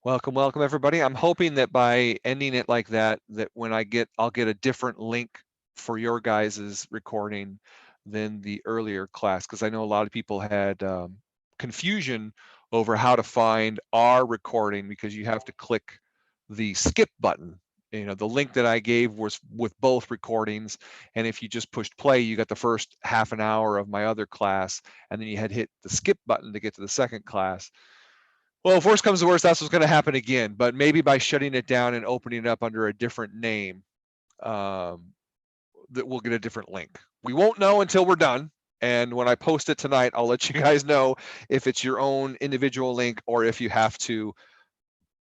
Welcome, welcome everybody. I'm hoping that by ending it like that, when I'll get a different link for your guys's recording than the earlier class, because I know a lot of people had confusion over how to find our recording because you have to click the skip button. You know, the link that I gave was with both recordings, and if you just pushed play, you got the first half an hour of my other class, and then you had hit the skip button to get to the second class. Well, if worst comes to worst, that's what's going to happen again. But maybe by shutting it down and opening it up under a different name, that we'll get a different link. We won't know until we're done. And when I post it tonight, I'll let you guys know if it's your own individual link or if you have to,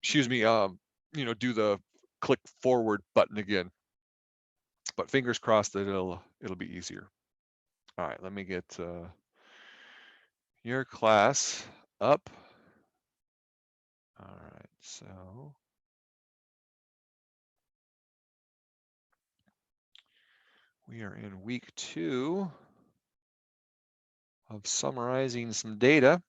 excuse me, do the click forward button again. But fingers crossed that it'll be easier. All right, let me get your class up. All right, so we are in week 2 of summarizing some data.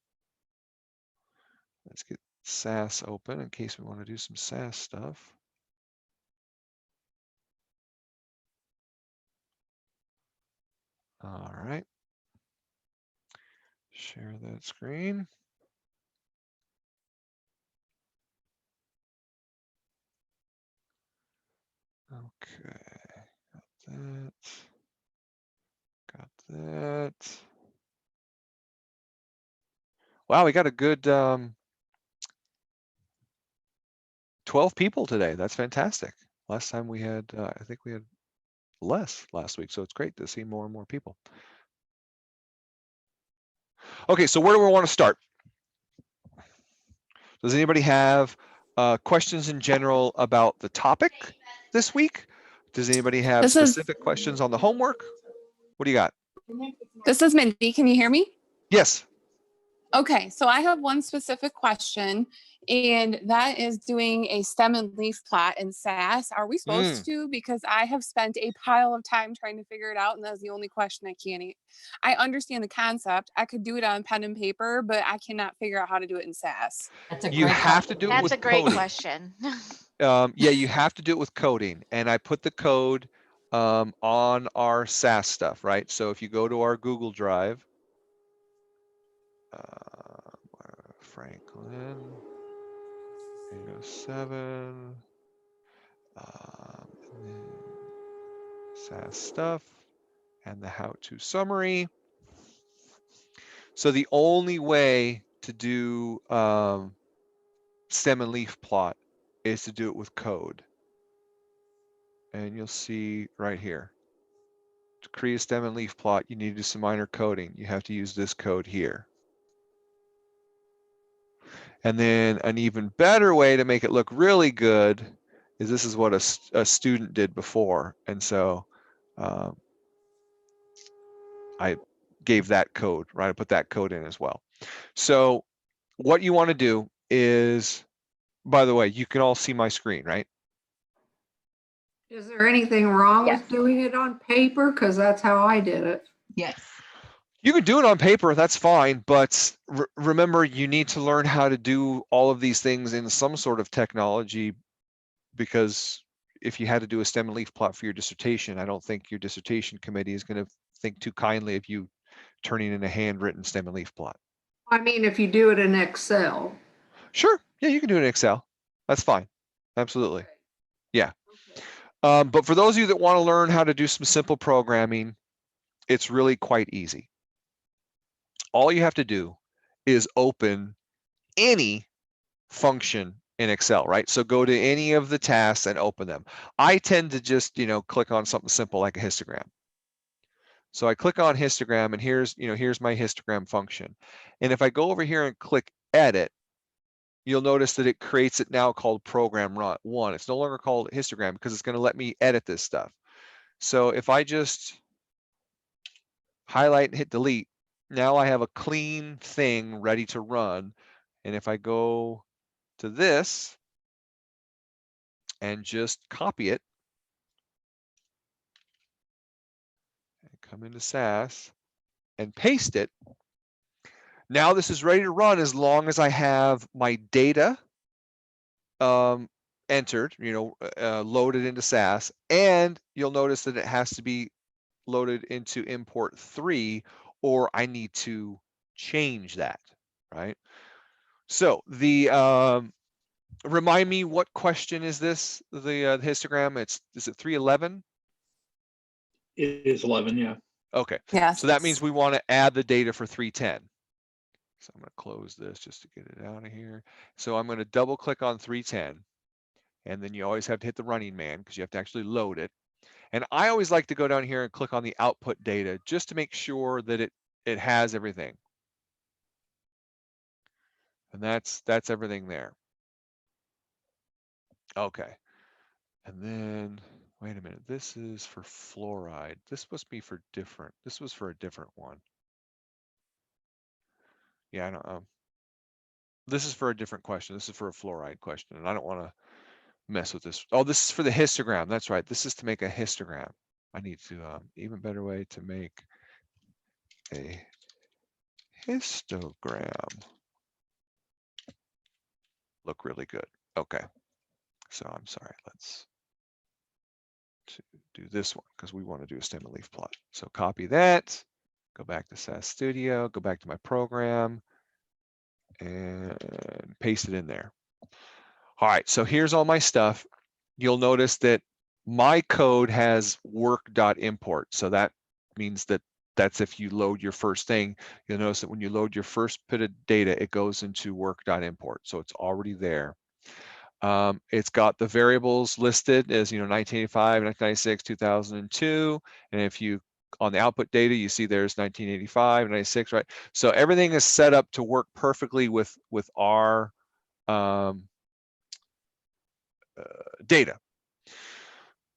Let's get SAS open in case we want to do some SAS stuff. All right. Share that screen. Okay, got that. Got that. Wow, we got a good 12 people today. That's fantastic. Last time we had, I think we had less last week, so it's great to see more and more people. Okay, so where do we want to start? Does anybody have questions in general about the topic this week? Does anybody have specific questions on the homework? What do you got? This is Mindy. Can you hear me? Yes. Okay, so I have one specific question, and that is doing a stem and leaf plot in SAS. Are we supposed to? Because I have spent a pile of time trying to figure it out, and that's the only question I can't. I understand the concept. I could do it on pen and paper, but I cannot figure out how to do it in SAS. You have to do it with coding. That's a great question. Yeah, you have to do it with coding, and I put the code on our SAS stuff, right? So if you go to our Google Drive, Franklin 807, SAS stuff, and the how-to summary. So the only way to do stem and leaf plot is to do it with code. And you'll see right here. To create a stem and leaf plot, you need to do some minor coding. You have to use this code here. And then an even better way to make it look really good is this is what a student did before. And so I gave that code, right? I put that code in as well. So what you want to do is, by the way, you can all see my screen, right? Is there anything wrong with doing it on paper? Because that's how I did it. Yes. You can do it on paper, that's fine, but remember, you need to learn how to do all of these things in some sort of technology, because if you had to do a stem and leaf plot for your dissertation, I don't think your dissertation committee is going to think too kindly of you turning in a handwritten stem and leaf plot. I mean, if you do it in Excel. Sure, yeah, you can do it in Excel. That's fine, absolutely, yeah. But for those of you that want to learn how to do some simple programming, it's really quite easy. All you have to do is open any function in Excel, right? So go to any of the tasks and open them. I tend to just, click on something simple like a histogram. So I click on histogram, and here's my histogram function. And if I go over here and click edit, you'll notice that it creates it now called program 1. It's no longer called histogram because it's going to let me edit this stuff. So if I just highlight and hit delete, now I have a clean thing ready to run. And if I go to this and just copy it and come into SAS and paste it, now this is ready to run as long as I have my data entered, loaded into SAS, and you'll notice that it has to be loaded into import 3, or I need to change that, right? So remind me, what question is this? The histogram, is it 311? It is 11, yeah. Okay. Yes. So that means we want to add the data for 310. So I'm going to close this just to get it out of here. So I'm going to double click on 310, and then you always have to hit the running man because you have to actually load it. And I always like to go down here and click on the output data just to make sure that it has everything. And that's everything there. Okay. And then, wait a minute, this is for fluoride. This must be for different. This was for a different one. Yeah, I don't know. This is for a different question. This is for a fluoride question, and I don't want to mess with this. Oh, this is for the histogram. That's right. This is to make a histogram. I need to, even better way to make a histogram look really good. Okay. So I'm sorry, let's do this one because we want to do a stem and leaf plot. So copy that, go back to SAS Studio, go back to my program, and paste it in there. All right, so here's all my stuff. You'll notice that my code has work.import. So that means that that's if you load your first thing. You'll notice that when you load your first bit of data, it goes into work.import. So it's already there. It's got the variables listed as 1985, 1996, 2002, and if you on the output data you see there's 1985, 96, right? So everything is set up to work perfectly with our data.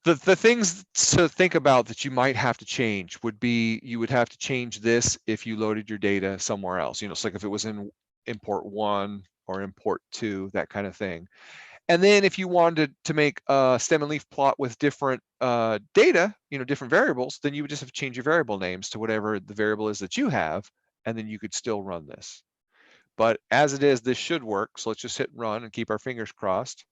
The things to think about that you might have to change would be you would have to change this if you loaded your data somewhere else. It's like if it was in import 1 or import 2, that kind of thing. And then if you wanted to make a stem and leaf plot with different data, different variables, then you would just have to change your variable names to whatever the variable is that you have, and then you could still run this. But as it is, this should work. So let's just hit run and keep our fingers crossed.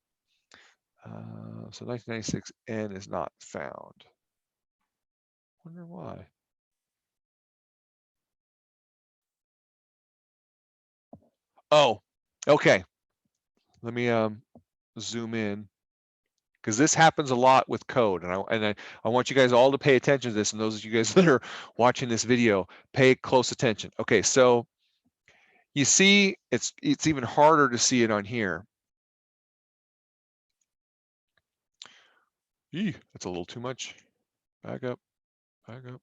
So 1996N is not found. Wonder why. Oh, okay. Let me zoom in, because this happens a lot with code, and I want you guys all to pay attention to this, and those of you guys that are watching this video, pay close attention. Okay, so you see, it's even harder to see it on here. Eee, that's a little too much. Back up, back up.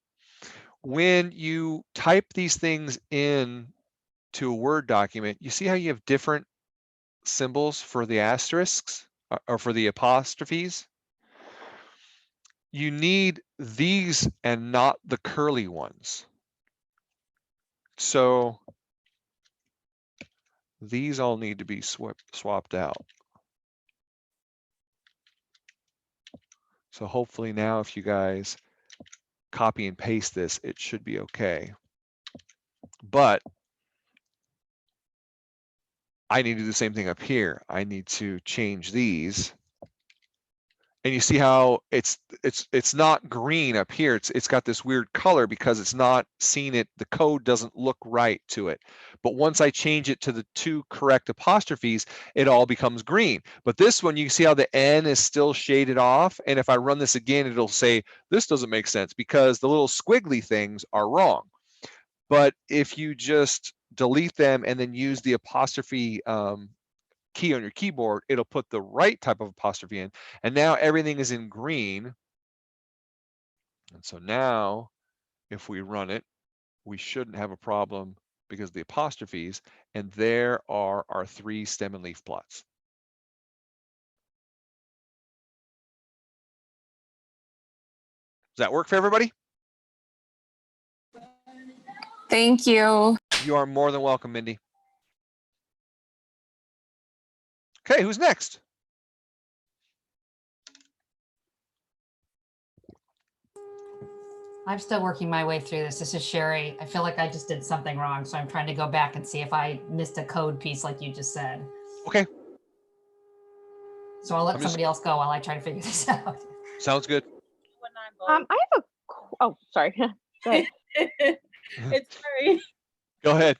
When you type these things in to a Word document, you see how you have different symbols for the asterisks or for the apostrophes? You need these and not the curly ones. So these all need to be swapped out. So hopefully now if you guys copy and paste this, it should be okay. But I need to do the same thing up here. I need to change these. And you see how it's not green up here. It's got this weird color because it's not seeing it. The code doesn't look right to it. But once I change it to the 2 correct apostrophes, it all becomes green. But this one, you see how the N is still shaded off. And if I run this again, it'll say, this doesn't make sense because the little squiggly things are wrong. But if you just delete them and then use the apostrophe key on your keyboard, it'll put the right type of apostrophe in, and now everything is in green. And so now if we run it, we shouldn't have a problem because of the apostrophes, and there are our 3 stem and leaf plots. Does that work for everybody? Thank you. You are more than welcome, Mindy. Okay, who's next? I'm still working my way through this. This is Sherry. I feel like I just did something wrong, so I'm trying to go back and see if I missed a code piece like you just said. Okay. So I'll let I'm just- somebody else go while I try to figure this out. Sounds good. I have oh, sorry. Go ahead. It's Sherry. Go ahead.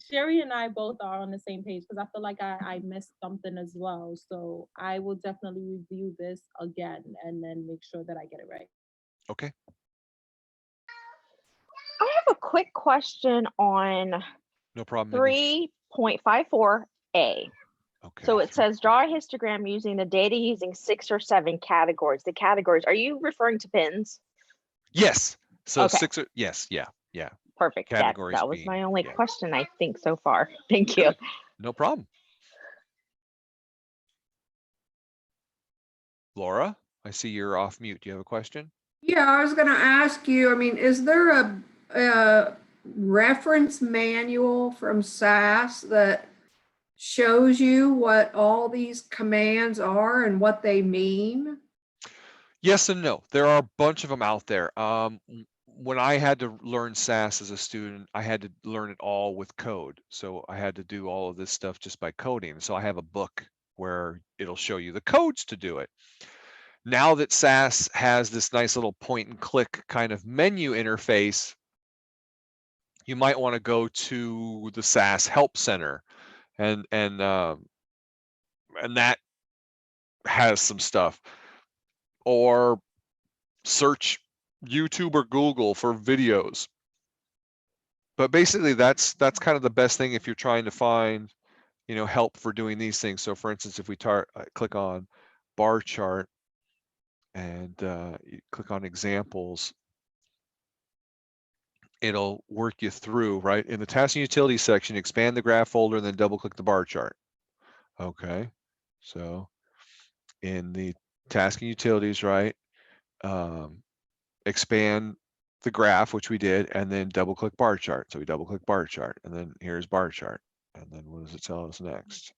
Sherry and I both are on the same page because I feel like I missed something as well. So I will definitely review this again and then make sure that I get it right. Okay. I have a quick question on No problem. Mindy. 3.54A. Okay. So it says draw a histogram using the data using 6 or 7 categories. The categories, are you referring to pins? Yes. So Okay. 6 or yes. Yeah. Yeah. Perfect. Categories That was being- my only yeah. question, I think, so far. Thank you. Good. No problem. Laura, I see you're off mute. Do you have a question? Yeah, I was gonna ask you, I mean, is there a reference manual from SAS that shows you what all these commands are and what they mean? Yes and no. There are a bunch of them out there. When I had to learn SAS as a student, I had to learn it all with code. So I had to do all of this stuff just by coding. So I have a book where it'll show you the codes to do it. Now that SAS has this nice little point and click kind of menu interface, you might want to go to the SAS Help Center, and that has some stuff, or search YouTube or Google for videos. But basically, that's kind of the best thing if you're trying to find, help for doing these things. So, for instance, if we click on bar chart and you click on examples, it'll work you through, right? In the task and utilities section, expand the graph folder and then double click the bar chart. Okay, so in the task and utilities, right, expand the graph, which we did, and then double click bar chart. So we double click bar chart, and then here's bar chart. And then what does it tell us next?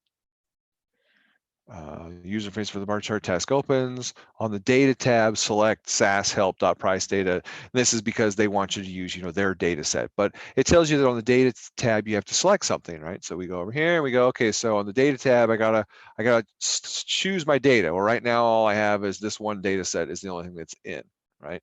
User interface for the bar chart task opens. On the data tab, select SAS help.price data. This is because they want you to use, their data set. But it tells you that on the data tab, you have to select something, right? So we go over here and we go, okay, so on the data tab, I gotta choose my data. Well, right now, all I have is this one data set is the only thing that's in, right?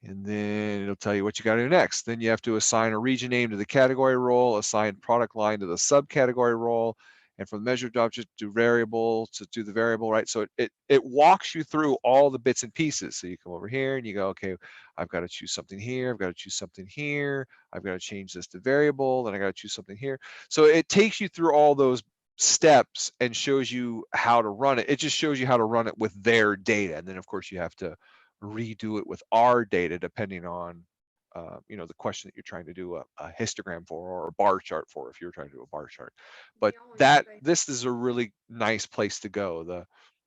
And then it'll tell you what you got to do next. Then you have to assign a region name to the category role, assign product line to the subcategory role, and from the measured object to variable to do the variable, right? So it walks you through all the bits and pieces. So you come over here and you go, okay, I've got to choose something here. I've got to choose something here. I've got to change this to variable. Then I got to choose something here. So it takes you through all those steps and shows you how to run it. It just shows you how to run it with their data. And then of course you have to redo it with our data depending on the question that you're trying to do a histogram for, or a bar chart for, if you're trying to do a bar chart. But this is a really nice place to go.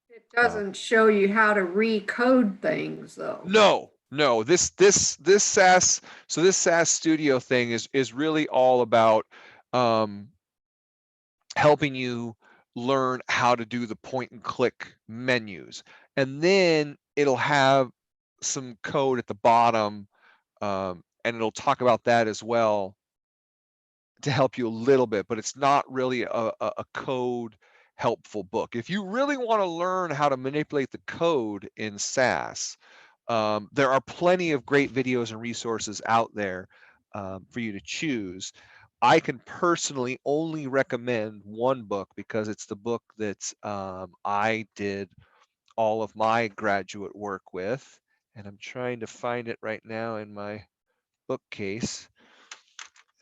It doesn't show you how to recode things though. No, this SAS, so this SAS Studio thing is really all about helping you learn how to do the point and click menus, and then it'll have some code at the bottom, and it'll talk about that as well to help you a little bit, but it's not really a code helpful book. If you really want to learn how to manipulate the code in SAS, there are plenty of great videos and resources out there for you to choose. I can personally only recommend one book because it's the book that I did all of my graduate work with, and I'm trying to find it right now in my bookcase.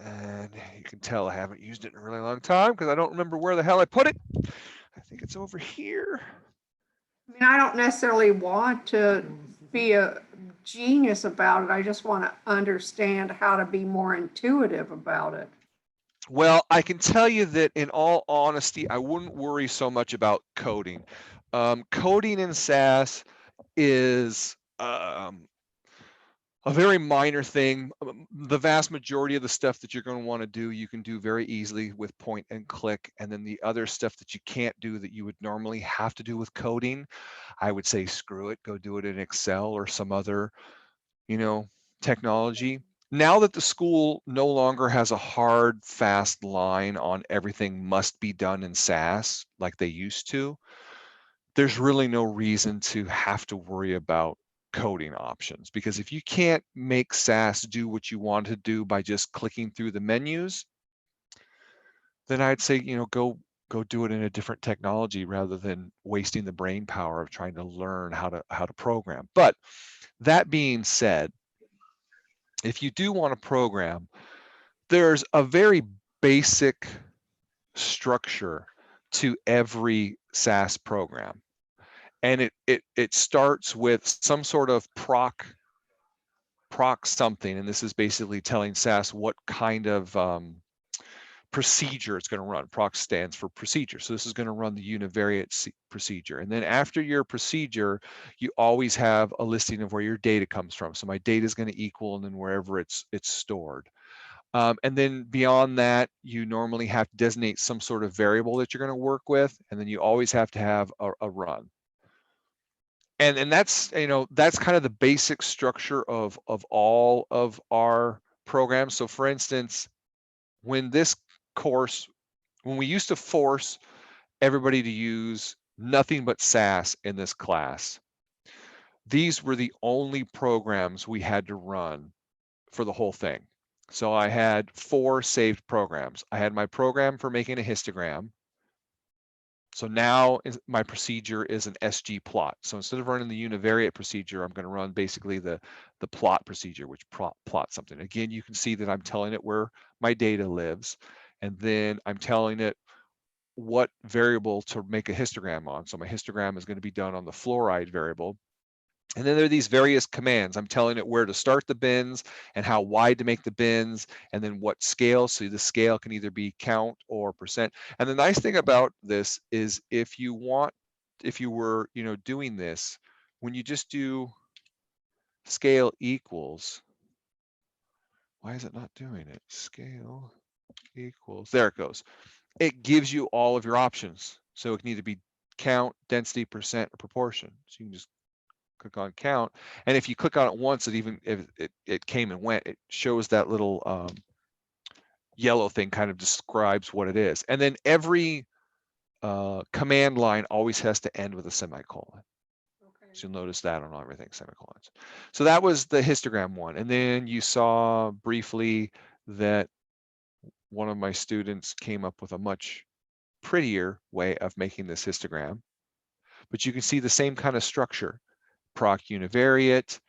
And you can tell I haven't used it in a really long time because I don't remember where the hell I put it. I think it's over here. I mean, I don't necessarily want to be a genius about it. I just want to understand how to be more intuitive about it. Well, I can tell you that in all honesty, I wouldn't worry so much about coding. Coding in SAS is a very minor thing. The vast majority of the stuff that you're going to want to do, you can do very easily with point and click. And then the other stuff that you can't do that you would normally have to do with coding, I would say screw it, go do it in Excel or some other, technology. Now that the school no longer has a hard, fast line on everything must be done in SAS like they used to, there's really no reason to have to worry about coding options, because if you can't make SAS do what you want to do by just clicking through the menus, then I'd say, go do it in a different technology rather than wasting the brain power of trying to learn how to program. But that being said, if you do want to program, there's a very basic structure to every SAS program. And it starts with some sort of proc something, and this is basically telling SAS what kind of procedure it's going to run. Proc stands for procedure. So this is going to run the univariate procedure. And then after your procedure, you always have a listing of where your data comes from. So my data is going to equal, and then wherever it's stored. And then beyond that, you normally have to designate some sort of variable that you're going to work with, and then you always have to have a run. And that's, that's kind of the basic structure of all of our programs. So for instance, when we used to force everybody to use nothing but SAS in this class, these were the only programs we had to run for the whole thing. So I had 4 saved programs. I had my program for making a histogram. So now my procedure is an SG plot. So instead of running the univariate procedure, I'm going to run basically the plot procedure, which plots something. Again, you can see that I'm telling it where my data lives, and then I'm telling it what variable to make a histogram on. So my histogram is going to be done on the fluoride variable. And then there are these various commands. I'm telling it where to start the bins and how wide to make the bins, and then what scale. So the scale can either be count or percent. And the nice thing about this is if you were, doing this, when you just do scale equals, why is it not doing it? Scale equals, there it goes. It gives you all of your options. So it can either be count, density, percent, or proportion. So you can just click on count, and if you click on it once, even if it came and went, it shows that little yellow thing, kind of describes what it is. And then every command line always has to end with a semicolon. Okay. So you'll notice that on everything, semicolons. So that was the histogram one. And then you saw briefly that one of my students came up with a much prettier way of making this histogram, but you can see the same kind of structure. Proc univariate,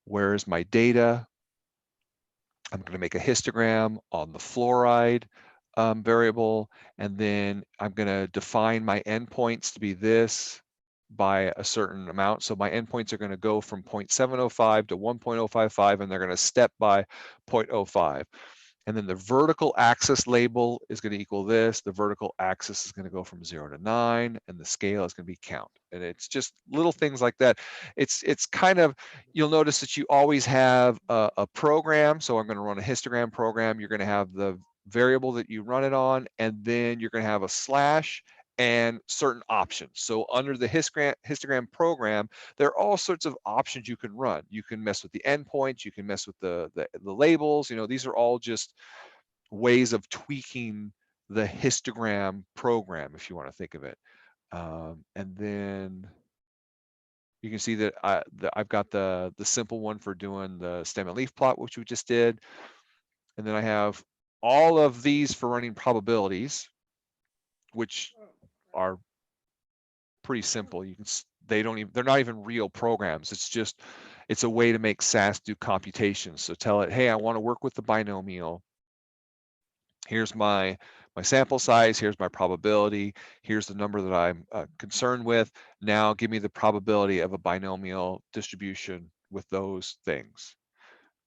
where's my data? I'm going to make a histogram on the fluoride variable, and then I'm going to define my endpoints to be this by a certain amount. So my endpoints are going to go from 0.705 to 1.055, and they're going to step by 0.05. And then the vertical axis label is going to equal this. The vertical axis is going to go from 0 to 9, and the scale is going to be count. And it's just little things like that. It's kind of, you'll notice that you always have a program. So I'm going to run a histogram program. You're going to have the variable that you run it on, and then you're going to have a slash and certain options. So under the histogram program, there are all sorts of options you can run. You can mess with the endpoints, you can mess with the labels. These are all just ways of tweaking the histogram program, if you want to think of it. And then you can see that I've got the simple one for doing the stem and leaf plot, which we just did. And then I have all of these for running probabilities, which are pretty simple. They're not even real programs. It's a way to make SAS do computations. So tell it, hey, I want to work with the binomial. Here's my sample size, here's my probability, here's the number that I'm concerned with. Now give me the probability of a binomial distribution with those things.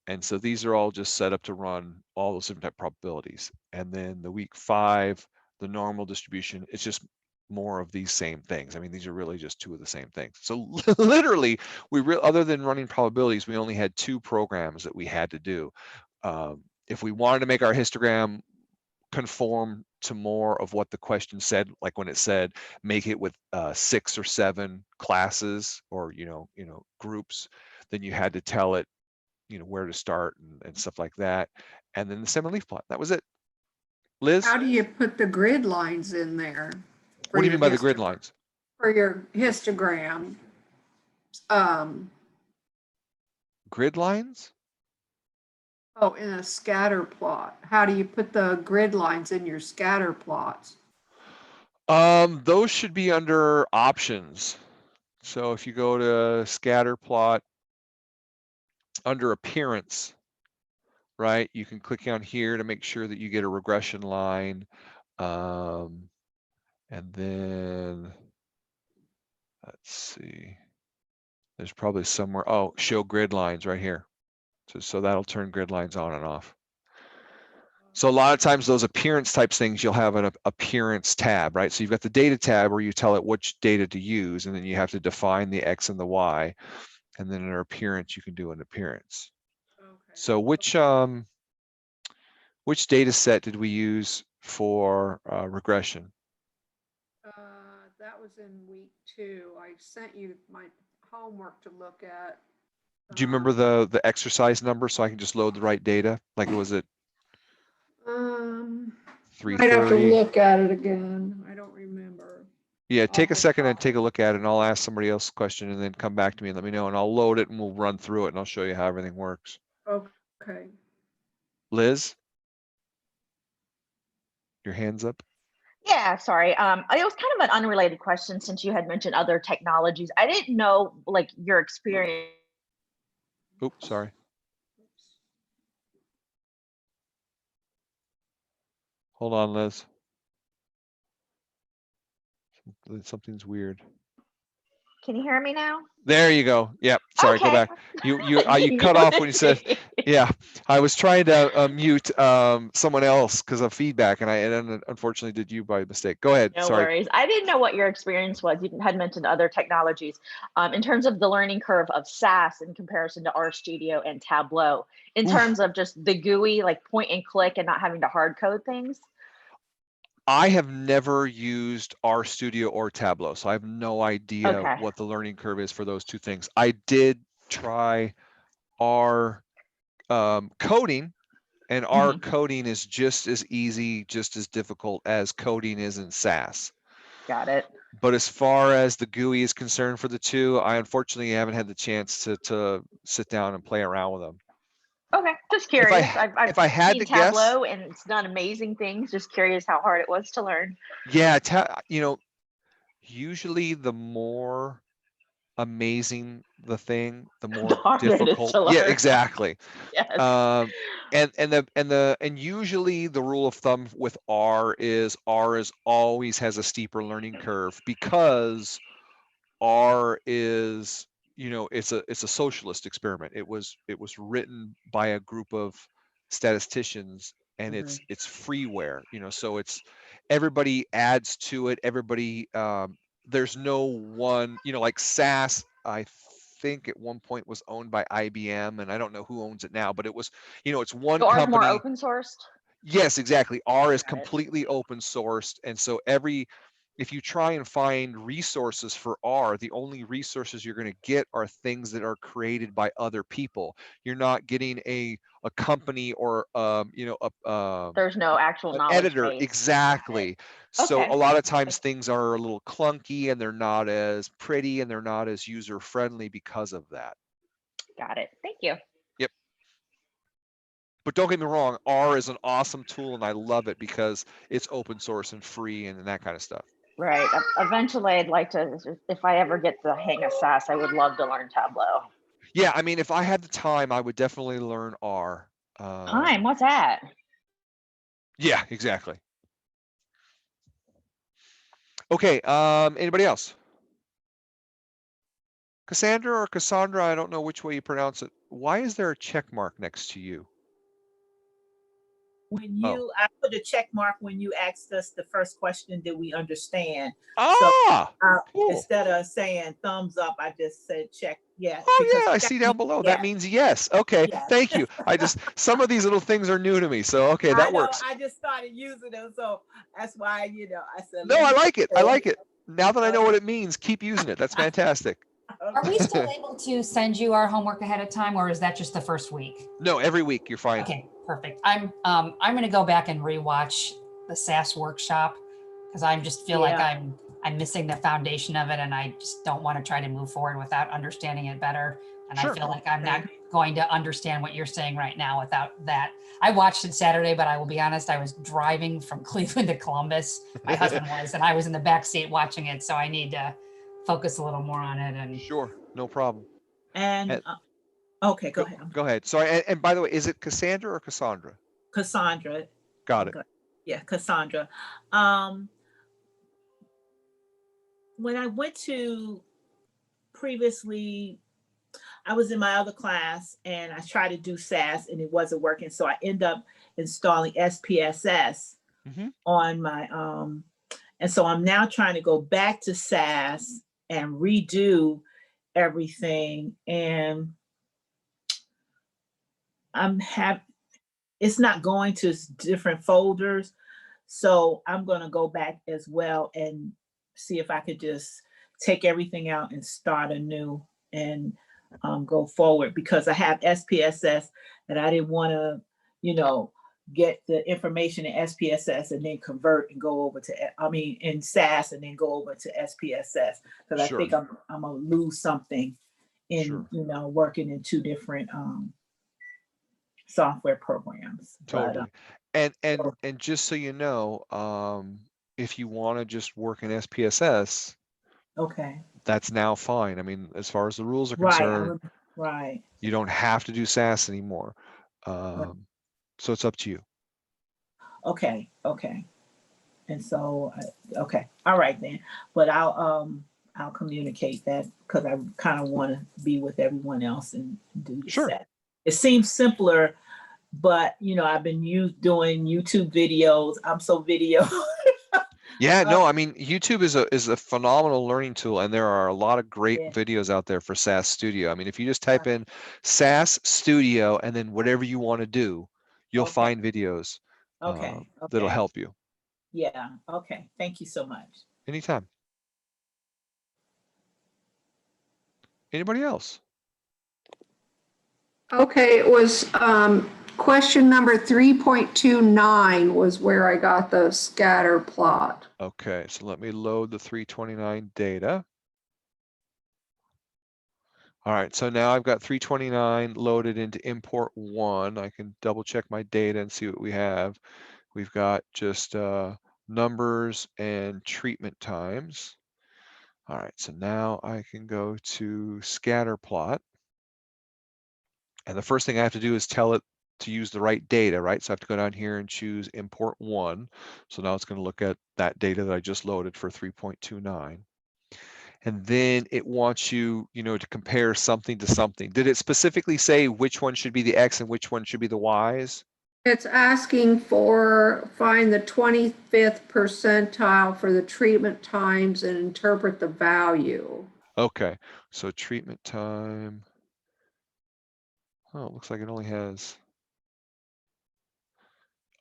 And so these are all just set up to run all those different type probabilities. And then the week 5, the normal distribution, it's just more of these same things. I mean, these are really just 2 of the same things. So literally, other than running probabilities, we only had 2 programs that we had to do. If we wanted to make our histogram conform to more of what the question said, like when it said make it with 6 or 7 classes or groups, then you had to tell it where to start and stuff like that. And then the stem and leaf plot, that was it. Liz, How do you put the grid lines in there? what do you mean by the grid lines? For your histogram. Grid lines? Oh, in a scatter plot. How do you put the grid lines in your scatter plots? Those should be under options. So if you go to scatter plot under appearance, right, you can click on here to make sure that you get a regression line. And then let's see, there's probably somewhere, oh, show grid lines right here. So that'll turn grid lines on and off. So a lot of times those appearance types things, you'll have an appearance tab, right? So you've got the data tab where you tell it which data to use, and then you have to define the X and the Y. And then under appearance, you can do an appearance. Okay. So which data set did we use for regression? That was in week 2. I sent you my homework to look at. Do you remember the exercise number so I can just load the right data? Like, was it I'd have to 330? look at it again. I don't remember. Yeah, take a Off the second and top. take a look at it, and I'll ask somebody else a question and then come back to me and let me know, and I'll load it and we'll run through it and I'll show you how everything works. Okay. Liz? Your hand's up? Yeah, sorry. It was kind of an unrelated question since you had mentioned other technologies. I didn't know like your experience. Oops, sorry. Hold on, Liz. Something's weird. Can you hear me now? There you go. Yep. Sorry, go Okay. back. You cut off when you said, yeah. I was trying to mute someone else because of feedback, and I unfortunately did you by mistake. Go ahead. No Sorry. worries. I didn't know what your experience was. You had mentioned other technologies in terms of the learning curve of SAS in comparison to RStudio and Tableau, in terms of just the GUI, like point and click and not having to hard code things. I have never used RStudio or Tableau, so I have no idea Okay. what the learning curve is for those two things. I did try R coding, and R coding is just as easy, just as difficult as coding is in SAS. Got it. But as far as the GUI is concerned for the two, I unfortunately haven't had the chance to sit down and play around with them. Okay, just curious. If I had seen to guess, Tableau and it's done amazing things. Just curious how hard it was to learn. yeah, usually the more amazing the thing, the more harder it is difficult. to Yeah, learn. exactly. Yes. And usually the rule of thumb with R is always has a steeper learning curve because R is, it's a socialist experiment. It was written by a group of statisticians, and it's freeware, so it's everybody adds to it. Everybody, there's no one, like SAS, I think at one point was owned by IBM, and I don't know who owns it now, but it was, it's one So ours more company. open sourced? Yes, exactly. R is Got it. completely open sourced, and so if you try and find resources for R, the only resources you're going to get are things that are created by other people. You're not getting a company or There's no actual an knowledge editor. base. Exactly. So Okay. a lot of times things are a little clunky, and they're not as pretty, and they're not as user friendly because of that. Got it. Thank you. Yep. But don't get me wrong, R is an awesome tool, and I love it because it's open source and free and that kind of stuff. Right. Eventually, I'd like to, if I ever get the hang of SAS, I would love to learn Tableau. Yeah, I mean, if I had the time, I would definitely learn R. Time? What's that? Yeah, exactly. Okay, anybody else? Cassandra or Cassandra, I don't know which way you pronounce it. Why is there a check mark next to you? When I put a check mark when you asked us the first question, did we understand? Ah, So cool. instead of saying thumbs up, I just said check. Yeah. Oh yeah, I see down below. Yeah. That means yes. Okay, Yes. thank you. Some of these little things are new to me, so okay, that works. I just started using them, so that's why I said. No, I like it. I like it. Now that I know what it means, keep using it. That's fantastic. Are we still able to send you our homework ahead of time, or is that just the first week? No, every week you're fine. Okay, perfect. I'm going to go back and rewatch the SAS workshop because I just feel like I'm I'm missing the foundation of it, and I just don't want to try to move forward without understanding it better. And Sure. I feel like I'm not going to understand what you're saying right now without that. I watched it Saturday, but I will be honest, I was driving from Cleveland to Columbus. My husband was, and I was in the back seat watching it. So I need to focus a little more on it. And Sure, no problem. And, okay, go ahead. Go ahead. Sorry, and by the way, is it Cassandra or Cassandra? Cassandra. Got it. Yeah, Cassandra. When I went to previously, I was in my other class and I tried to do SAS and it wasn't working. So I end up installing SPSS on my, and so I'm now trying to go back to SAS and redo everything. And it's not going to different folders. So I'm going to go back as well and see if I could just take everything out and start anew and go forward, because I have SPSS and I didn't want to, get the information in SPSS and then convert and go over to, in SAS and then go over to SPSS, because I think I'm gonna lose something in, working in two different software programs. Totally. And just so you know, if you want to just work in SPSS, okay, that's now fine. I mean, as far as the rules are concerned, right. You don't have to do SAS anymore. So it's up to you. Okay. And so, okay, all right then. But I'll communicate that, because I kind of want to be with everyone else and do the set. It seems simpler, but I've been doing YouTube videos. I'm so video. Yeah, no, I mean, YouTube is a phenomenal learning tool, and there are a lot of great videos out there for SAS Studio. I mean, if you just type in SAS Studio and then whatever you want to do, you'll find videos that'll help you. Yeah, okay. Thank you so much. Anytime. Anybody else? Okay, it was question number 3.29 was where I got the scatter plot. Okay, so let me load the 329 data. All right, so now I've got 329 loaded into import 1. I can double check my data and see what we have. We've got just numbers and treatment times. All right, so now I can go to scatter plot. And the first thing I have to do is tell it to use the right data, right? So I have to go down here and choose import 1. So now it's going to look at that data that I just loaded for 3.29. And then it wants you, to compare something to something. Did it specifically say which one should be the X and which one should be the Y's? It's asking for find the 25th percentile for the treatment times and interpret the value. Okay, so treatment time. Oh, it looks like it only has.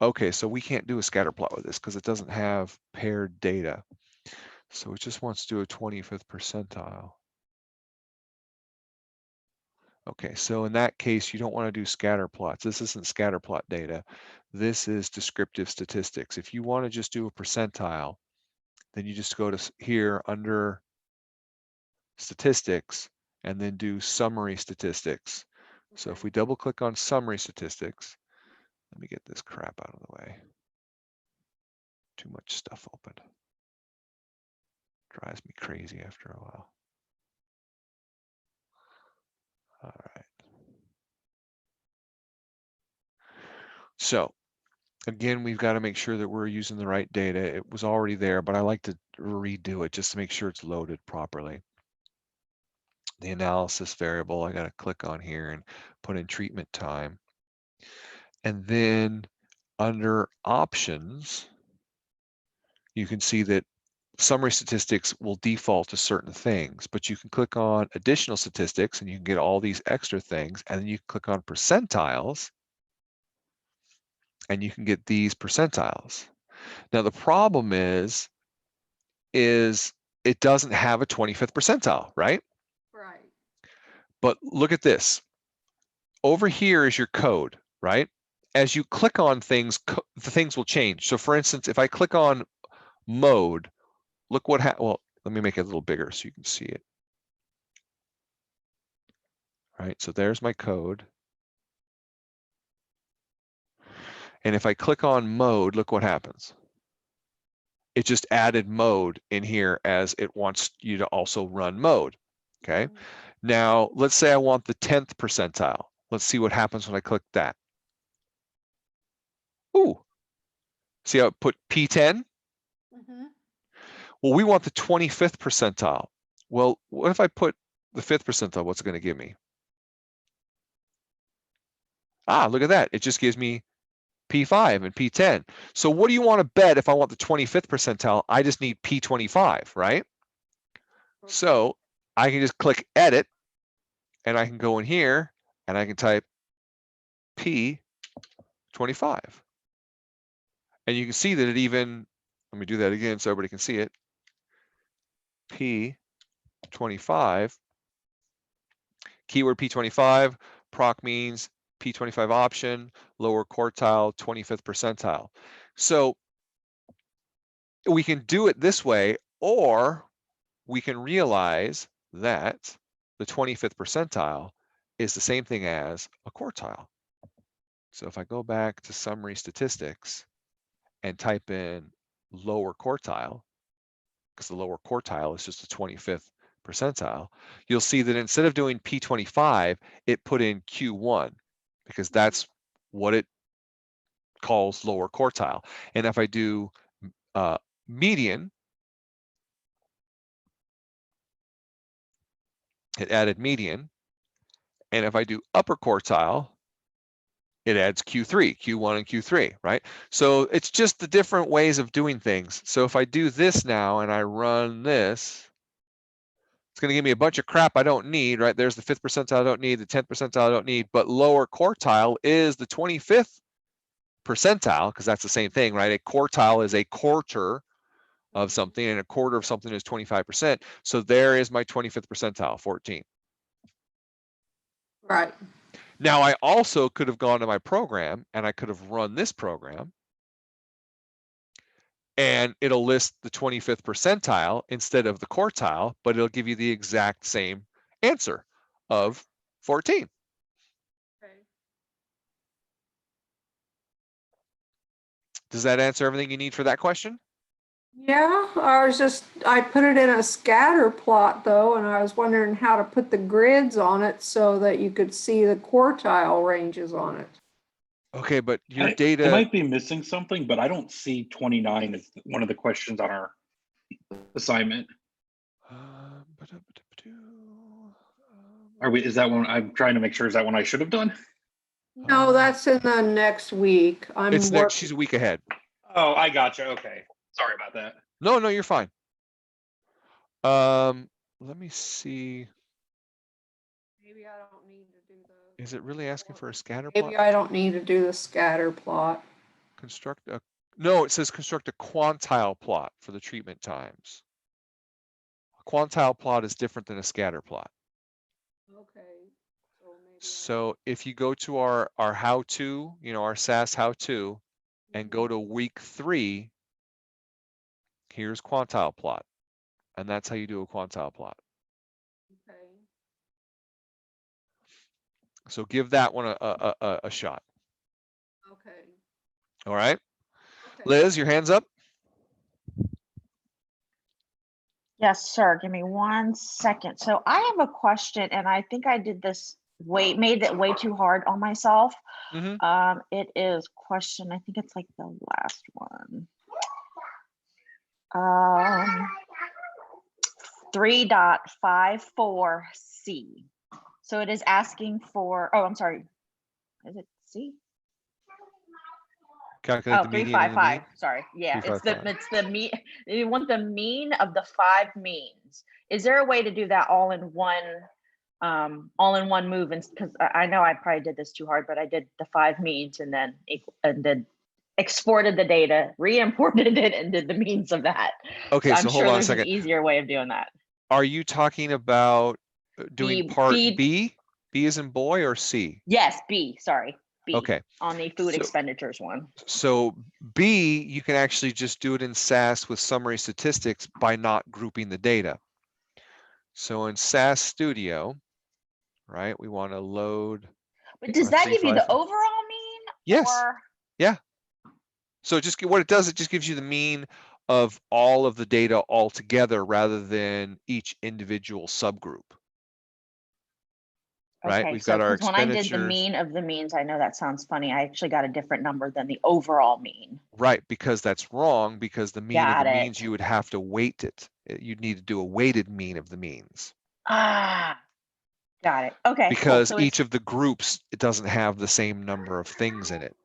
Okay, so we can't do a scatter plot with this because it doesn't have paired data. So it just wants to do a 25th percentile. Okay, so in that case, you don't want to do scatter plots. This isn't scatter plot data. This is descriptive statistics. If you want to just do a percentile, then you just go to here under statistics and then do summary statistics. So if we double click on summary statistics, let me get this crap out of the way. Too much stuff open. Drives me crazy after a while. All right. So again, we've got to make sure that we're using the right data. It was already there, but I like to redo it just to make sure it's loaded properly. The analysis variable, I got to click on here and put in treatment time. And then under options, you can see that summary statistics will default to certain things, but you can click on additional statistics and you can get all these extra things. And then you can click on percentiles and you can get these percentiles. Now, the problem is it doesn't have a 25th percentile, right? Right. But look at this. Over here is your code, right? As you click on things, the things will change. So for instance, if I click on mode, look what well, let me make it a little bigger so you can see it. All right, so there's my code. And if I click on mode, look what happens. It just added mode in here as it wants you to also run mode. Okay. Now let's say I want the 10th percentile. Let's see what happens when I click that. Ooh. See how it put P10? Well, we want the 25th percentile. Well, what if I put the 5th percentile? What's it going to give me? Ah, look at that. It just gives me P5 and P10. So what do you want to bet if I want the 25th percentile? I just need P25, right? So I can just click edit and I can go in here and I can type P25. And you can see that it even, let me do that again so everybody can see it. P25, keyword P25, proc means P25 option, lower quartile, 25th percentile. So we can do it this way, or we can realize that the 25th percentile is the same thing as a quartile. So if I go back to summary statistics and type in lower quartile, because the lower quartile is just the 25th percentile, you'll see that instead of doing P25, it put in Q1, because that's what it calls lower quartile. And if I do median, it added median. And if I do upper quartile, it adds Q3, Q1 and Q3, right? So it's just the different ways of doing things. So if I do this now and I run this, it's going to give me a bunch of crap I don't need, right? There's the 5th percentile I don't need, the 10th percentile I don't need, but lower quartile is the 25th percentile, because that's the same thing, right? A quartile is a quarter of something, and a quarter of something is 25%. So there is my 25th percentile, 14. Right. Now I also could have gone to my program and I could have run this program and it'll list the 25th percentile instead of the quartile, but it'll give you the exact same answer of 14. Okay. Does that answer everything you need for that question? Yeah, I put it in a scatter plot though, and I was wondering how to put the grids on it so that you could see the quartile ranges on it. Okay, but your I data might be missing something, but I don't see 29 as one of the questions on our assignment. Are we? Is that one? I'm trying to make sure. Is that one I should have done? No, that's in the next week. It's next. She's a week ahead. Oh, I gotcha. Okay, sorry about that. No, you're fine. Let me see. Maybe I don't need to do the. Is it really asking for a scatter plot? Maybe I don't need to do the scatter plot. Construct a, no, it says construct a quantile plot for the treatment times. A quantile plot is different than a scatter plot. Okay. So if you go to our how-to, our SAS how-to, and go to week 3, here's quantile plot. And that's how you do a quantile plot. Okay. So give that one a shot. Okay. All right. Okay. Liz, your hand's up. Yes, sir. Give me 1 second. So I have a question, and I think I did this made it way too hard on myself. It is question, I think it's like the last one. 3.54C. So it is asking for, oh, I'm sorry. Is it C? Calculate the median and the 355. mean. Sorry. Yeah, it's 355. the mean. You want the mean of the 5 means. Is there a way to do that all in one move? And because I know I probably did this too hard, but I did the 5 means and then exported the data, re-imported it, and did the means of that. Okay, so I'm so sure hold on a there's an second. easier way of doing that. Are you talking about doing part B. B? B as in boy, or C? Yes, B. Sorry. B. Okay. On the food So- expenditures one. So B, you can actually just do it in SAS with summary statistics by not grouping the data. So in SAS Studio, right, we want to load. But does our that give you the 355. overall mean? Yes. Or Yeah. So just what it does, it just gives you the mean of all of the data all together rather than each individual subgroup. Right? okay, We've so got our because when I did the expenditures. mean of the means, I know that sounds funny. I actually got a different number than the overall mean. Right, because that's wrong, because the mean of Got the it. means, you would have to weight it. You'd need to do a weighted mean of the means. Ah, got it. Okay, Because cool. So each of the groups, it doesn't have the same number of things in it.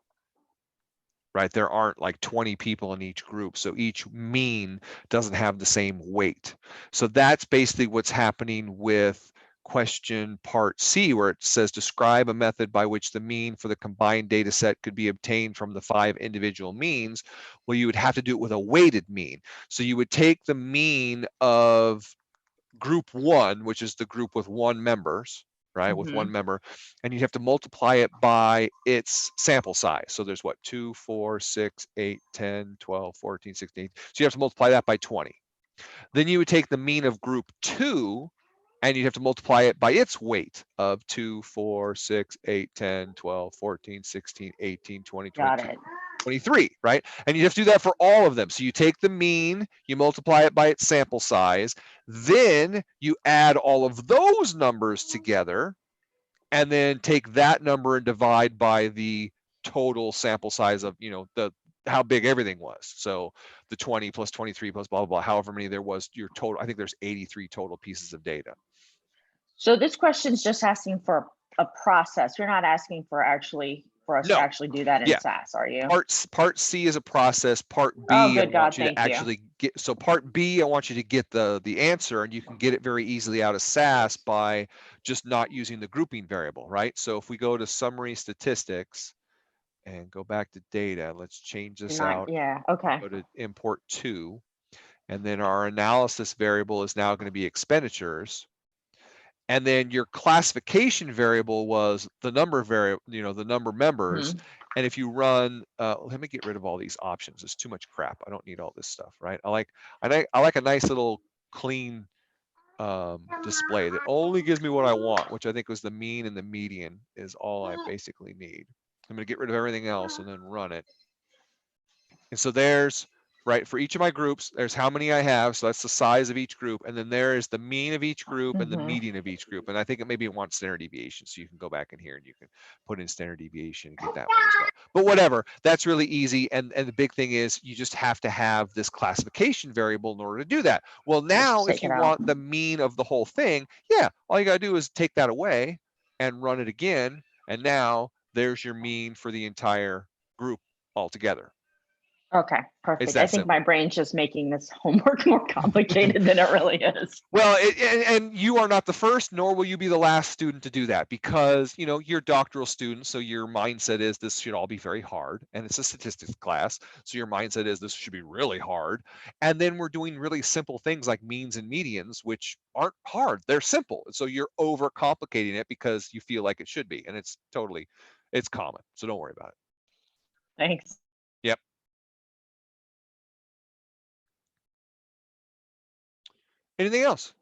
Right, there aren't like 20 people in each group, so each mean doesn't have the same weight. So that's basically what's happening with question part C, where it says describe a method by which the mean for the combined data set could be obtained from the 5 individual means. Well, you would have to do it with a weighted mean. So you would take the mean of group 1, which is the group with 1 members, right, with 1 member, and you have to multiply it by its sample size. So there's what, 2, 4, 6, 8, 10, 12, 14, 16. So you have to multiply that by 20. Then you would take the mean of group 2 and you'd have to multiply it by its weight of 2, 4, 6, 8, 10, 12, 14, 16, 18, 20, got 22. it. 23, right? And you have to do that for all of them. So you take the mean, you multiply it by its sample size, then you add all of those numbers together, and then take that number and divide by the total sample size of, you know, the how big everything was. So the 20 plus 23 plus blah, blah, blah, however many there was, your total, I think there's 83 total pieces of data. So this question's just asking for a process. You're not asking for us No. to actually do that in Yeah. SAS, are you? Part C is a process. Part B, Oh, I good want God, you to thank you. actually get. So part B, I want you to get the answer, and you can get it very easily out of SAS by just not using the grouping variable, right? So if we go to summary statistics and go back to data, let's change this out. Yeah, okay. Go to import 2, and then our analysis variable is now going to be expenditures. And then your classification variable was the number variable, you know, the number members. And if you run, let me get rid of all these options. It's too much crap. I don't need all this stuff, right? I like a nice little clean display that only gives me what I want, which I think was the mean and the median is all I basically need. I'm going to get rid of everything else and then run it. And so there's, right, for each of my groups, there's how many I have. So that's the size of each group. And then there is the mean of each group and the median of each group. And I think maybe it wants standard deviation. So you can go back in here and you can put in standard deviation and get that one as well. But whatever, that's really easy. And the big thing is you just have to have this classification variable in order to do that. Well, now if you want the mean of the whole thing, yeah, all you got to do is take that away and run it again. And now there's your mean for the entire group altogether. Okay, perfect. I think simple. my brain's just making this homework more complicated than it really is. Well, and you are not the first, nor will you be the last student to do that, because, you know, you're doctoral students, so your mindset is this should all be very hard, and it's a statistics class, so your mindset is this should be really hard. And then we're doing really simple things like means and medians, which aren't hard, they're simple. So you're overcomplicating it because you feel like it should be, and it's common, so don't worry about it. Thanks. Yep. Anything else?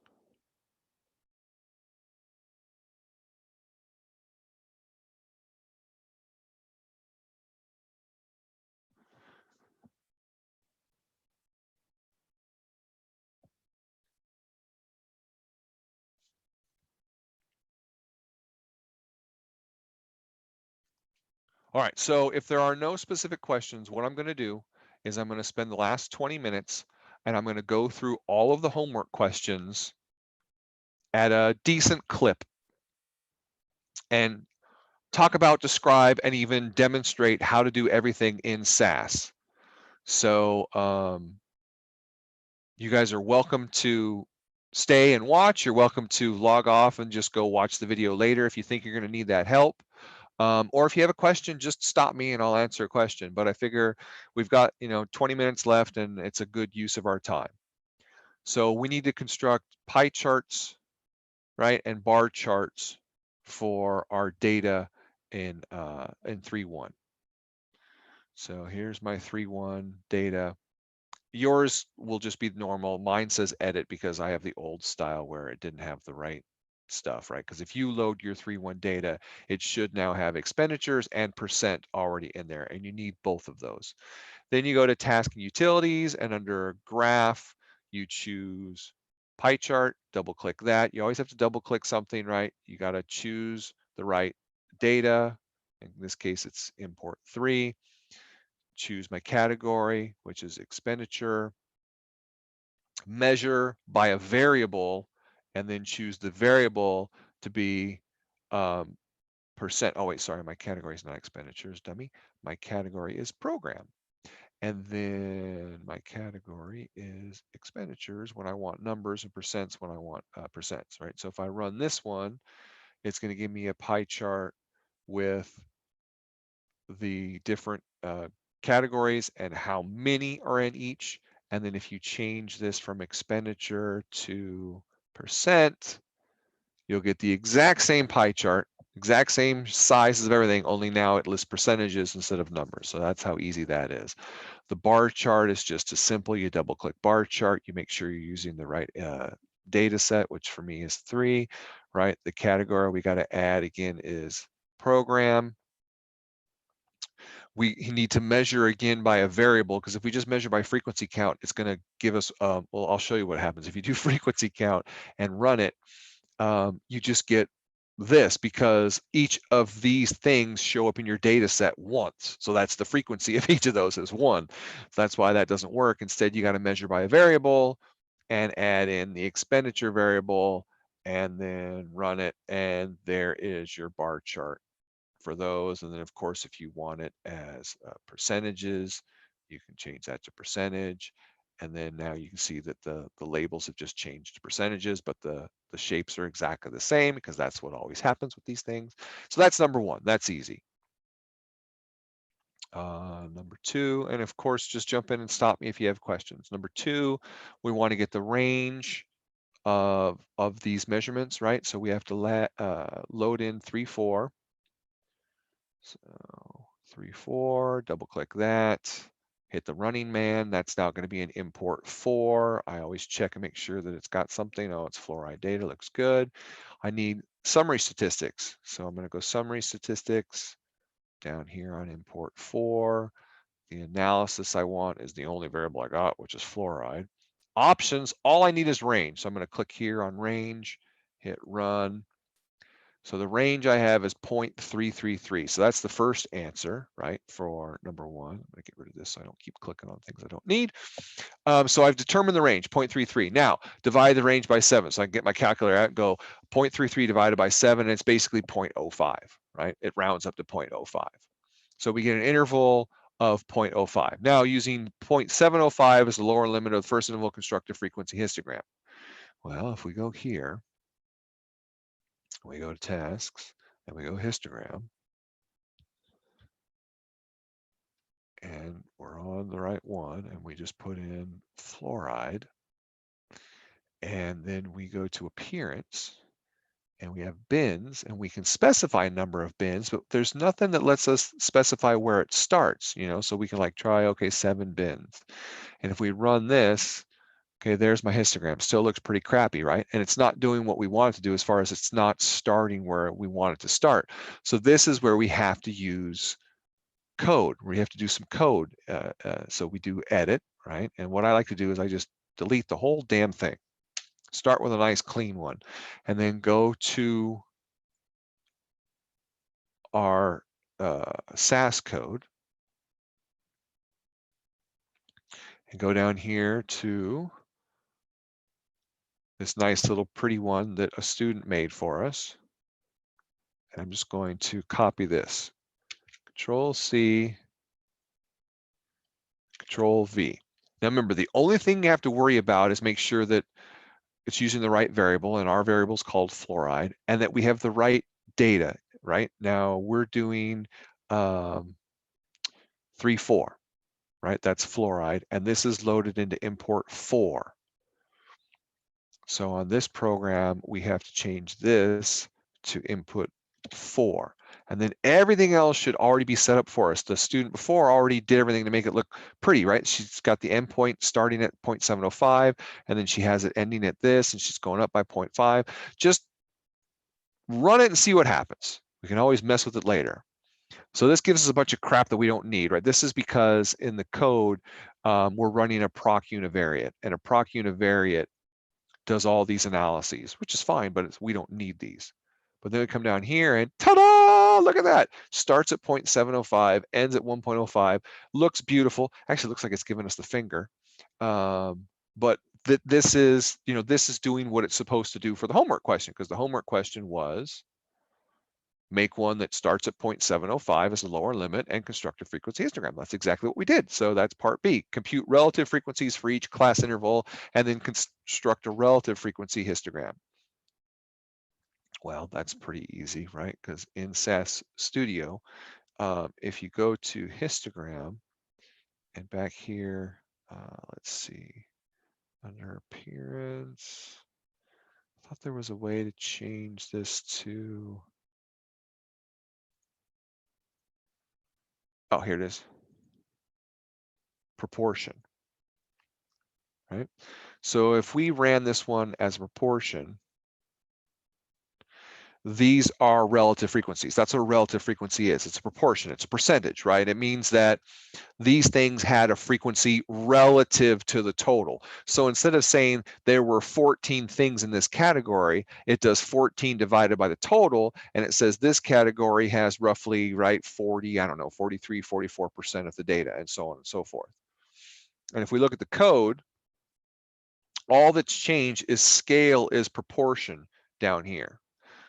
All right, so if there are no specific questions, what I'm going to do is I'm going to spend the last 20 minutes and I'm going to go through all of the homework questions at a decent clip and talk about, describe, and even demonstrate how to do everything in SAS. So you guys are welcome to stay and watch. You're welcome to log off and just go watch the video later if you think you're going to need that help. Or if you have a question, just stop me and I'll answer a question. But I figure we've got, 20 minutes left and it's a good use of our time. So we need to construct pie charts, right, and bar charts for our data in 3.1. So here's my 3.1 data. Yours will just be normal. Mine says edit because I have the old style where it didn't have the right stuff, right? Because if you load your 3.1 data, it should now have expenditures and percent already in there, and you need both of those. Then you go to task and utilities, and under graph, you choose pie chart, double click that. You always have to double click something, right? You got to choose the right data. In this case, it's import 3. Choose my category, which is expenditure. Measure by a variable, and then choose the variable to be percent. Oh wait, sorry, my category is not expenditures, dummy. My category is program. And then my category is expenditures when I want numbers, and percents when I want percents, right? So if I run this one, it's going to give me a pie chart with the different categories and how many are in each. And then if you change this from expenditure to percent, you'll get the exact same pie chart, exact same sizes of everything, only now it lists percentages instead of numbers. So that's how easy that is. The bar chart is just as simple. You double click bar chart, you make sure you're using the right data set, which for me is 3, right? The category we got to add again is program. We need to measure again by a variable, because if we just measure by frequency count, it's going to give us, well, I'll show you what happens. If you do frequency count and run it, you just get this, because each of these things show up in your data set once. So that's the frequency of each of those is 1. So that's why that doesn't work. Instead, you got to measure by a variable and add in the expenditure variable and then run it. And there is your bar chart for those. And then of course, if you want it as percentages, you can change that to percentage. And then now you can see that the labels have just changed to percentages, but the shapes are exactly the same, because that's what always happens with these things. So that's number 1. That's easy. Number 2, and of course, just jump in and stop me if you have questions. Number 2, we want to get the range of these measurements, right? So we have to load in 3.4. So 3.4, double click that, hit the running man. That's now going to be an import 4. I always check and make sure that it's got something. Oh, it's fluoride data, looks good. I need summary statistics. So I'm going to go summary statistics down here on import 4. The analysis I want is the only variable I got, which is fluoride. Options, all I need is range. So I'm going to click here on range, hit run. So the range I have is 0.333. So that's the first answer, right, for number 1. I'm going to get rid of this so I don't keep clicking on things I don't need. So I've determined the range, 0.33. Now, divide the range by 7. So I can get my calculator out and go 0.33 divided by 7, and it's basically 0.05, right? It rounds up to 0.05. So we get an interval of 0.05. Now, using 0.705 as the lower limit of the first interval constructive frequency histogram. Well, if we go here, we go to tasks, and we go histogram, and we're on the right one, and we just put in fluoride, and then we go to appearance, and we have bins, and we can specify a number of bins, but there's nothing that lets us specify where it starts, so we can like try, okay, 7 bins. And if we run this, okay, there's my histogram. Still looks pretty crappy, right? And it's not doing what we want it to do, as far as it's not starting where we want it to start. So this is where we have to use code. We have to do some code. So we do edit, right? And what I like to do is I just delete the whole damn thing. Start with a nice clean one, and then go to our SAS code and go down here to this nice little pretty one that a student made for us. And I'm just going to copy this. Control C, Control V. Now remember, the only thing you have to worry about is make sure that it's using the right variable, and our variable is called fluoride, and that we have the right data, right? Now we're doing 3.4, right? That's fluoride, and this is loaded into import 4. So on this program, we have to change this to input 4. And then everything else should already be set up for us. The student before already did everything to make it look pretty, right? She's got the endpoint starting at 0.705, and then she has it ending at this, and she's going up by 0.5. Just run it and see what happens. We can always mess with it later. So this gives us a bunch of crap that we don't need, right? This is because in the code, we're running a proc univariate, and a proc univariate does all these analyses, which is fine, but we don't need these. But then we come down here and ta-da, look at that. Starts at 0.705, ends at 1.05, looks beautiful. Actually looks like it's giving us the finger. But this is, this is doing what it's supposed to do for the homework question, because the homework question was make one that starts at 0.705 as a lower limit and construct a frequency histogram. That's exactly what we did. So that's part B. Compute relative frequencies for each class interval and then construct a relative frequency histogram. Well, that's pretty easy, right? Because in SAS Studio, if you go to histogram and back here, let's see, under appearance, I thought there was a way to change this to, oh, here it is. Proportion, right? So if we ran this one as a proportion, these are relative frequencies. That's what a relative frequency is. It's a proportion, it's a percentage, right? It means that these things had a frequency relative to the total. So instead of saying there were 14 things in this category, it does 14 divided by the total, and it says this category has roughly, right, 40, I don't know, 43, 44% of the data, and so on and so forth. And if we look at the code, all that's changed is scale is proportion down here.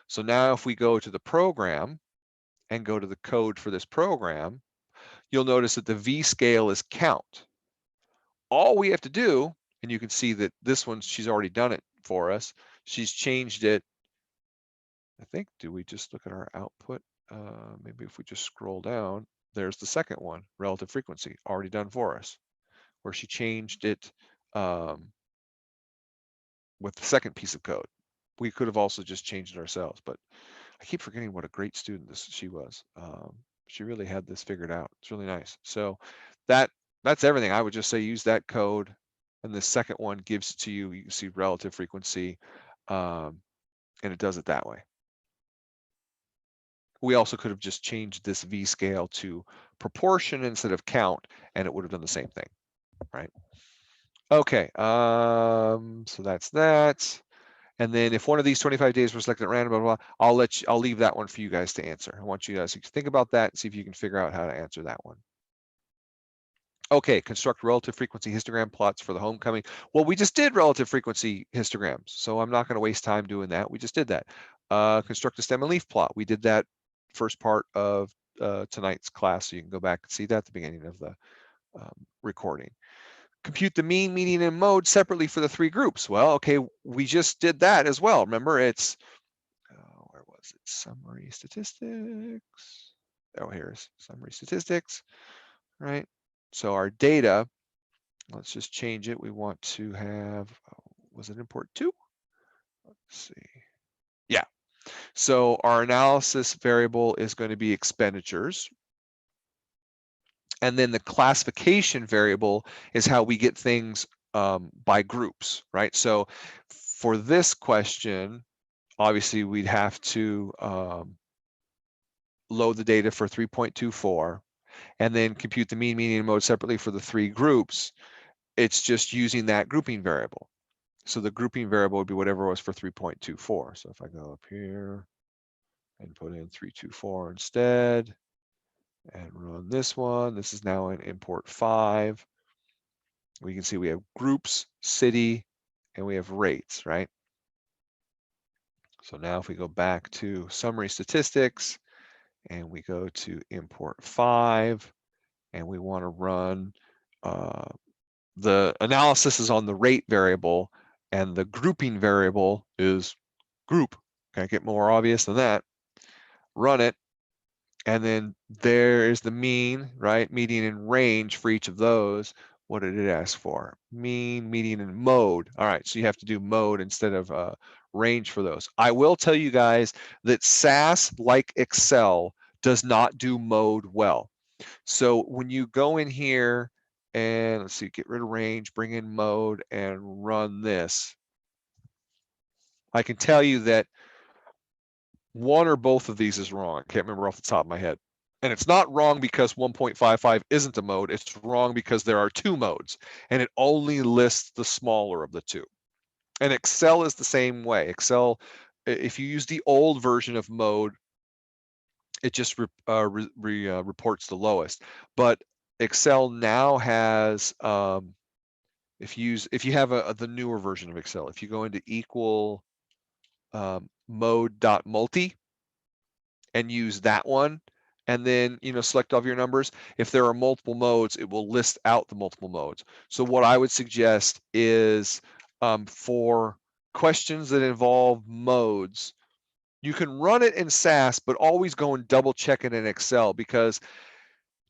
So now if we go to the program and go to the code for this program, you'll notice that the V scale is count. All we have to do, and you can see that this one, she's already done it for us. She's changed it. I think, do we just look at our output? Maybe if we just scroll down, there's the second one, relative frequency, already done for us, where she changed it with the second piece of code. We could have also just changed it ourselves, but I keep forgetting what a great student she was. She really had this figured out. It's really nice. So that's everything. I would just say use that code, and the second one gives it to you. You can see relative frequency, and it does it that way. We also could have just changed this V scale to proportion instead of count, and it would have done the same thing, right? Okay, so that's that. And then if one of these 25 days were selected at random, blah, blah, blah, I'll leave that one for you guys to answer. I want you guys to think about that and see if you can figure out how to answer that one. Okay, construct relative frequency histogram plots for the homecoming. Well, we just did relative frequency histograms, so I'm not going to waste time doing that. We just did that. Construct a stem and leaf plot. We did that first part of tonight's class, so you can go back and see that at the beginning of the recording. Compute the mean, median, and mode separately for the three groups. Well, okay, we just did that as well. Remember, it's, where was it? Summary statistics. Oh, here's summary statistics, right? So our data, let's just change it. We want to have, was it import 2? Let's see. Yeah. So our analysis variable is going to be expenditures. And then the classification variable is how we get things by groups, right? So for this question, obviously we'd have to load the data for 3.24 and then compute the mean, median, and mode separately for the three groups. It's just using that grouping variable. So the grouping variable would be whatever it was for 3.24. So if I go up here and put in 324 instead, and run this one. This is now in import 5. We can see we have groups, city, and we have rates, right? So now if we go back to summary statistics and we go to import 5 and we want to run the analysis is on the rate variable and the grouping variable is group. Can't get more obvious than that. Run it. And then there is the mean, right? Median and range for each of those. What did it ask for? Mean, median, and mode. All right, so you have to do mode instead of range for those. I will tell you guys that SAS, like Excel, does not do mode well. So when you go in here and let's see, get rid of range, bring in mode and run this, I can tell you that one or both of these is wrong. I can't remember off the top of my head. And it's not wrong because 1.55 isn't a mode. It's wrong because there are two modes and it only lists the smaller of the two. And Excel is the same way. Excel, if you use the old version of mode, it just reports the lowest. But Excel now has, if you have the newer version of Excel, if you go into equal mode.multi and use that one, and then select all of your numbers, if there are multiple modes, it will list out the multiple modes. So what I would suggest is for questions that involve modes, you can run it in SAS, but always go and double check it in Excel, because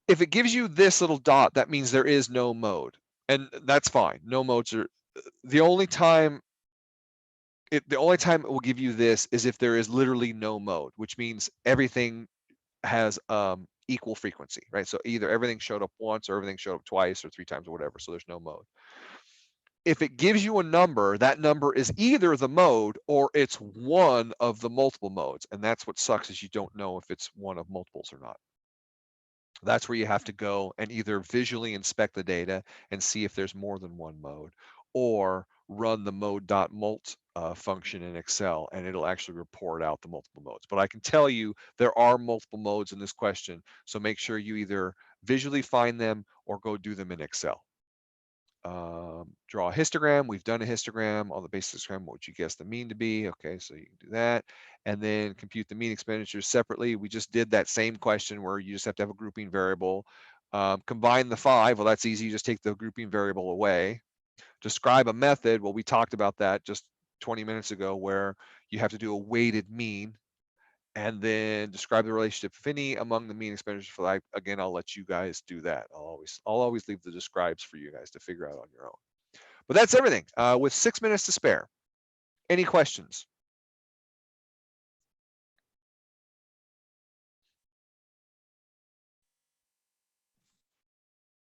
if it gives you this little dot, that means there is no mode, and that's fine. No modes are the only time it will give you this is if there is literally no mode, which means everything has equal frequency, right? So either everything showed up once or everything showed up twice or 3 times or whatever, so there's no mode. If it gives you a number, that number is either the mode or it's one of the multiple modes, and that's what sucks, is you don't know if it's one of multiples or not. That's where you have to go and either visually inspect the data and see if there's more than one mode, or run the mode.mult function in Excel, and it'll actually report out the multiple modes. But I can tell you there are multiple modes in this question, so make sure you either visually find them or go do them in Excel. Draw a histogram. We've done a histogram on the base histogram. What would you guess the mean to be? Okay, so you can do that. And then compute the mean expenditures separately. We just did that same question where you just have to have a grouping variable. Combine the 5. Well, that's easy. You just take the grouping variable away. Describe a method. Well, we talked about that just 20 minutes ago, where you have to do a weighted mean. And then describe the relationship, if any, among the mean expenditures for life. Again, I'll let you guys do that. I'll always leave the describes for you guys to figure out on your own. But that's everything. With 6 minutes to spare, any questions?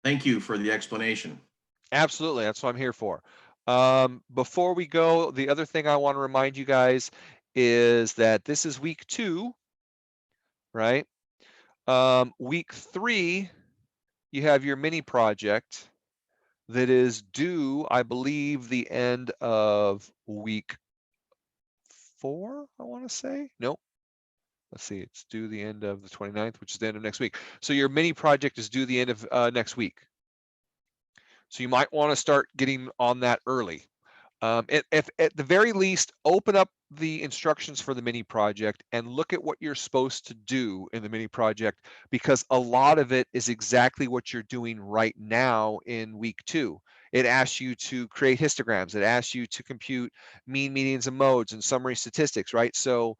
Thank you for the explanation. Absolutely, that's what I'm here for. Before we go, the other thing I want to remind you guys is that this is week 2, right? Week 3, you have your mini project that is due, I believe, the end of week 4, I want to say. Nope. Let's see, it's due the end of the 29th, which is the end of next week. So your mini project is due the end of next week. So you might want to start getting on that early. If at the very least, open up the instructions for the mini project and look at what you're supposed to do in the mini project, because a lot of it is exactly what you're doing right now in week 2. It asks you to create histograms. It asks you to compute mean, medians, and modes and summary statistics, right? So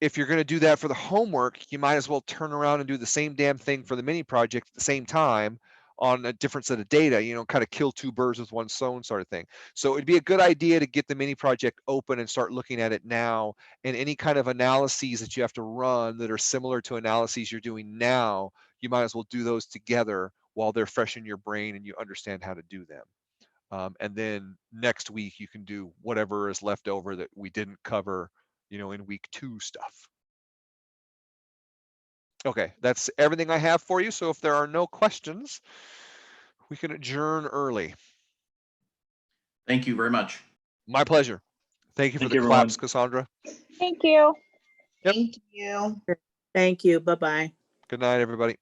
if you're going to do that for the homework, you might as well turn around and do the same damn thing for the mini project at the same time on a different set of data, kind of kill 2 birds with 1 stone sort of thing. So it'd be a good idea to get the mini project open and start looking at it now, and any kind of analyses that you have to run that are similar to analyses you're doing now, you might as well do those together while they're fresh in your brain and you understand how to do them. And then next week you can do whatever is left over that we didn't cover, in week 2 stuff. Okay, that's everything I have for you. So if there are no questions, we can adjourn early. Thank you very much. My pleasure. Thank you for Thank the you, everyone. claps, Cassandra. Thank you. Yep. Thank you. Thank you. Bye-bye. Good night, everybody.